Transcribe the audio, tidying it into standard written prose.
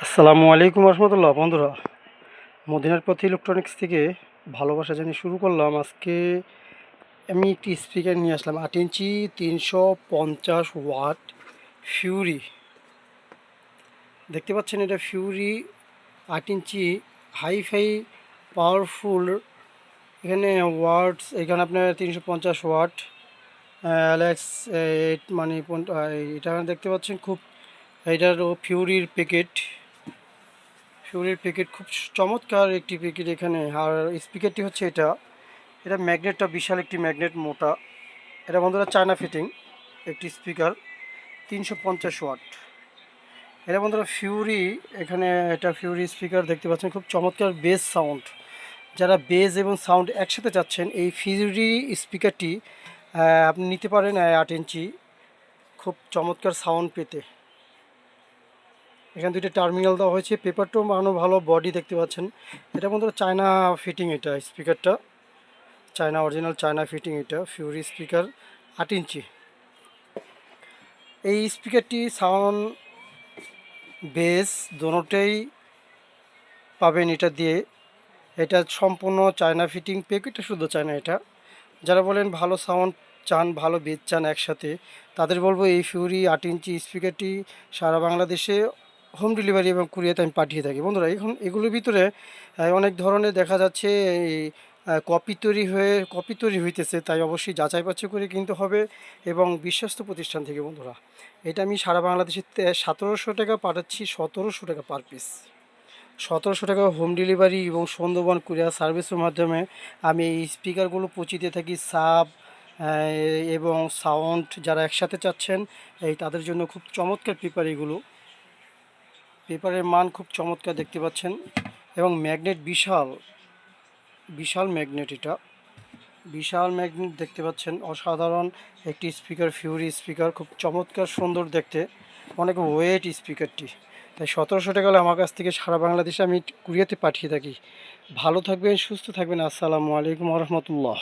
আসসালামু আলাইকুম রহমতুল্লাহ। বন্ধুরা, মদিনার পথে ইলেকট্রনিক্স থেকে ভালোবাসা জানিয়ে শুরু করলাম। আজকে আমি একটি স্পিকার নিয়ে আসলাম 8 ইঞ্চি 350 ওয়াট ফিউরি। দেখতে পাচ্ছেন এটা ফিউরি 8 ইঞ্চি হাইফাই পাওয়ারফুল। এখানে ওয়াটস এখানে আপনার 350 ওয়াট অ্যালেক্স 8 মানে এটা দেখতে পাচ্ছেন খুব। এটার ফিউরির প্যাকেট খুব চমৎকার একটি প্যাকেট এখানে। আর স্পিকারটি হচ্ছে এটা এটা ম্যাগনেটটা বিশাল একটি ম্যাগনেট, মোটা। এটা বন্ধুরা চায়না ফিটিং একটি স্পিকার 350 ওয়াট। এটা বন্ধুরা ফিউরি। এখানে এটা ফিউরি স্পিকার দেখতে পাচ্ছেন, খুব চমৎকার বেস সাউন্ড। যারা বেস এবং সাউন্ড একসাথে চাচ্ছেন এই ফিউরি স্পিকারটি আপনি নিতে পারেন। 8 ইঞ্চি খুব চমৎকার সাউন্ড পেতে এখানে দুইটা টার্মিনাল দেওয়া হয়েছে। পেপারটাও ভালো বডি দেখতে পাচ্ছেন। এটা বন্ধুরা চায়না ফিটিং, এটা স্পিকারটা চায়না, অরিজিনাল চায়না ফিটিং। এটা ফিউরি স্পিকার 8 ইঞ্চি। এই স্পিকারটি সাউন্ড বেস দোনোটাই পাবেন এটা দিয়ে। এটা সম্পূর্ণ চায়না ফিটিং, প্যাকেটটা শুধু চায়না। এটা যারা বলেন ভালো সাউন্ড চান, ভালো বেস চান একসাথে, তাদের বলবো এই ফিউরি 8 ইঞ্চি স্পিকারটি সারা বাংলাদেশে হোম ডেলিভারি এবং কুরিয়াতে আমি পাঠিয়ে থাকি। বন্ধুরা, এখন এগুলোর ভিতরে অনেক ধরনের দেখা যাচ্ছে এই কপি তৈরি হইতেছে, তাই অবশ্যই যাচাই বাছাই করে কিনতে হবে এবং বিশ্বস্ত প্রতিষ্ঠান থেকে। বন্ধুরা, এটা আমি সারা বাংলাদেশে 1700 টাকা পাঠাচ্ছি, 1700 টাকা পার পিস। 1700 টাকা হোম ডেলিভারি এবং সুন্দরবন কুরিয়ার সার্ভিসের মাধ্যমে আমি এই স্পিকারগুলো পৌঁছে দিয়ে থাকি। সাব এবং সাউন্ড যারা একসাথে চাচ্ছেন তাদের জন্য খুব চমৎকার পেপার। এগুলো পেপারের মান খুব চমৎকার দেখতে পাচ্ছেন এবং ম্যাগনেট বিশাল বিশাল ম্যাগনেট। এটা বিশাল ম্যাগনেট দেখতে পাচ্ছেন। অসাধারণ একটি স্পিকার, ফিউরি স্পিকার, খুব চমৎকার সুন্দর দেখতে, অনেক ওয়েট স্পিকারটি। তাই 1700 টাকা হলে আমার কাছ থেকে সারা বাংলাদেশে আমি কুরিয়াতে পাঠিয়ে থাকি। ভালো থাকবেন, সুস্থ থাকবেন। আসসালামু আলাইকুম রহমতুল্লাহ।